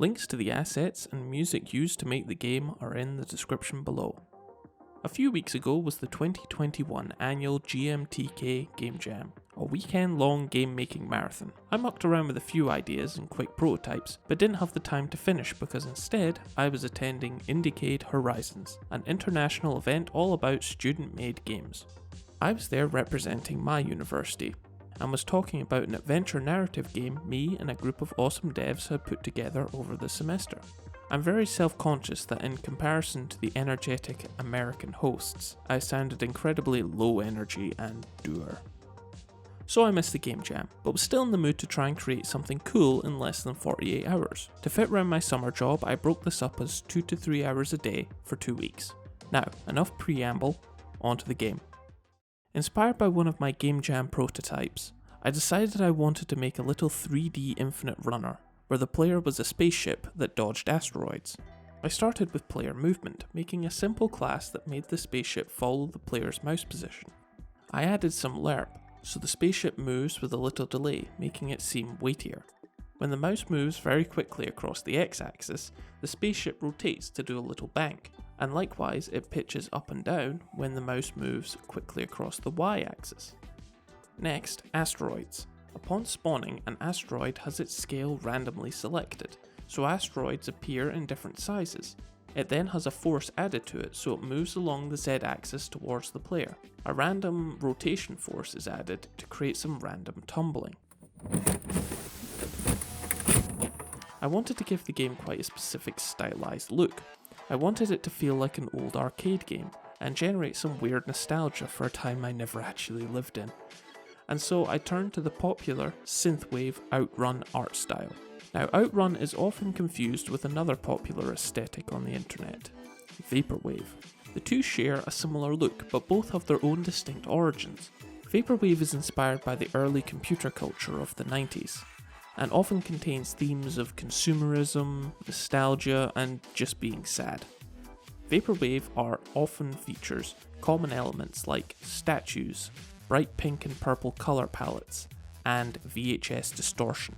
Links to the assets and music used to make the game are in the description below. A few weeks ago was the 2021 annual GMTK Game Jam, a weekend-long game-making marathon. I mucked around with a few ideas and quick prototypes, but didn't have the time to finish because instead I was attending Indiecade Horizons, an international event all about student-made games. I was there representing my university, and was talking about an adventure narrative game me and a group of awesome devs had put together over the semester. I'm very self-conscious that in comparison to the energetic American hosts, I sounded incredibly low energy and dour. So I missed the game jam, but was still in the mood to try and create something cool in less than 48 hours. To fit around my summer job, I broke this up as 2 to 3 hours a day for 2 weeks. Now, enough preamble, on to the game. Inspired by one of my game jam prototypes, I decided I wanted to make a little 3D infinite runner, where the player was a spaceship that dodged asteroids. I started with player movement, making a simple class that made the spaceship follow the player's mouse position. I added some lerp, so the spaceship moves with a little delay, making it seem weightier. When the mouse moves very quickly across the x-axis, the spaceship rotates to do a little bank, and likewise it pitches up and down when the mouse moves quickly across the y-axis. Next, asteroids. Upon spawning, an asteroid has its scale randomly selected, so asteroids appear in different sizes. It then has a force added to it so it moves along the z-axis towards the player. A random rotation force is added to create some random tumbling. I wanted to give the game quite a specific stylized look. I wanted it to feel like an old arcade game, and generate some weird nostalgia for a time I never actually lived in. And so I turned to the popular Synthwave Outrun art style. Now Outrun is often confused with another popular aesthetic on the internet, Vaporwave. The two share a similar look, but both have their own distinct origins. Vaporwave is inspired by the early computer culture of the 90s, and often contains themes of consumerism, nostalgia, and just being sad. Vaporwave art often features common elements like statues, bright pink and purple colour palettes, and VHS distortion.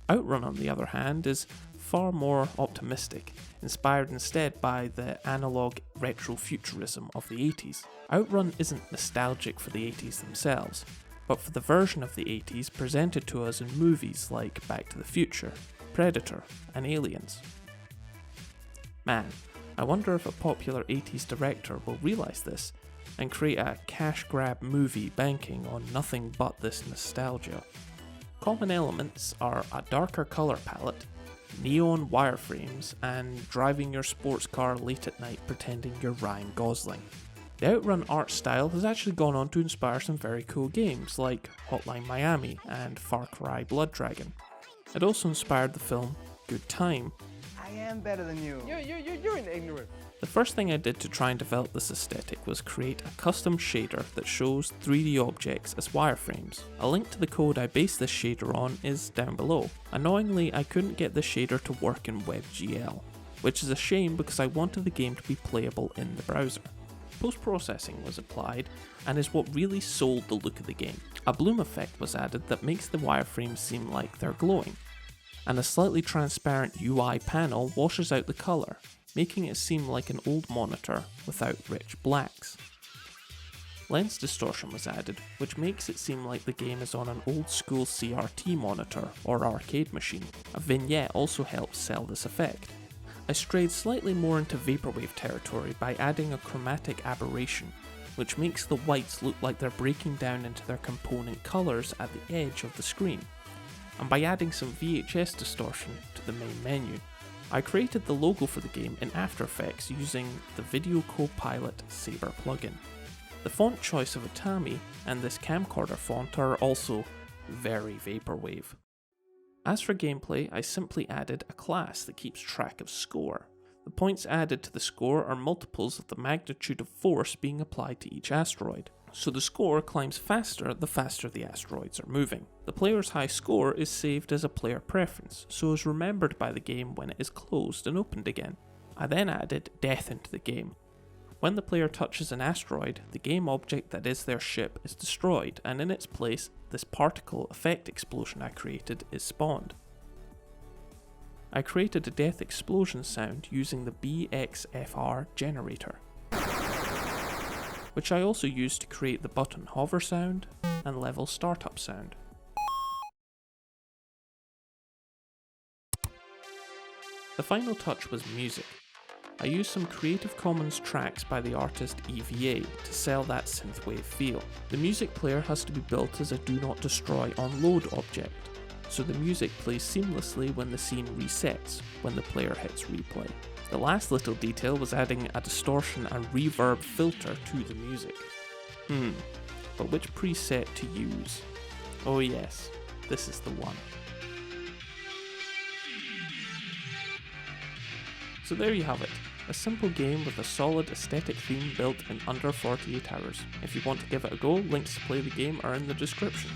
Outrun, on the other hand, is far more optimistic, inspired instead by the analogue retrofuturism of the 80s. Outrun isn't nostalgic for the 80s themselves, but for the version of the 80s presented to us in movies like Back to the Future, Predator, and Aliens. Man, I wonder if a popular 80s director will realise this and create a cash grab movie banking on nothing but this nostalgia. Common elements are a darker colour palette, neon wireframes, and driving your sports car late at night pretending you're Ryan Gosling. The Outrun art style has actually gone on to inspire some very cool games like Hotline Miami and Far Cry Blood Dragon. It also inspired the film Good Time. I am better than you. You're an ignorant. The first thing I did to try and develop this aesthetic was create a custom shader that shows 3D objects as wireframes. A link to the code I based this shader on is down below. Annoyingly, I couldn't get the shader to work in WebGL, which is a shame because I wanted the game to be playable in the browser. Post-processing was applied and is what really sold the look of the game. A bloom effect was added that makes the wireframes seem like they're glowing, and a slightly transparent UI panel washes out the colour, making it seem like an old monitor without rich blacks. Lens distortion was added, which makes it seem like the game is on an old school CRT monitor or arcade machine. A vignette also helps sell this effect. I strayed slightly more into Vaporwave territory by adding a chromatic aberration, which makes the whites look like they're breaking down into their component colours at the edge of the screen, and by adding some VHS distortion to the main menu. I created the logo for the game in After Effects using the Video Copilot Saber plugin. The font choice of Atami and this camcorder font are also very Vaporwave. As for gameplay, I simply added a class that keeps track of score. The points added to the score are multiples of the magnitude of force being applied to each asteroid, so the score climbs faster the faster the asteroids are moving. The player's high score is saved as a player preference, so is remembered by the game when it is closed and opened again. I then added death into the game. When the player touches an asteroid, the game object that is their ship is destroyed, and in its place, this particle effect explosion I created is spawned. I created a death explosion sound using the BXFR generator, which I also used to create the button hover sound and level startup sound. The final touch was music. I used some Creative Commons tracks by the artist EVA to sell that synthwave feel. The music player has to be built as a do not destroy on load object, so the music plays seamlessly when the scene resets when the player hits replay. The last little detail was adding a distortion and reverb filter to the music. But which preset to use? Oh yes, this is the one. So there you have it, a simple game with a solid aesthetic theme built in under 48 hours. If you want to give it a go, links to play the game are in the description.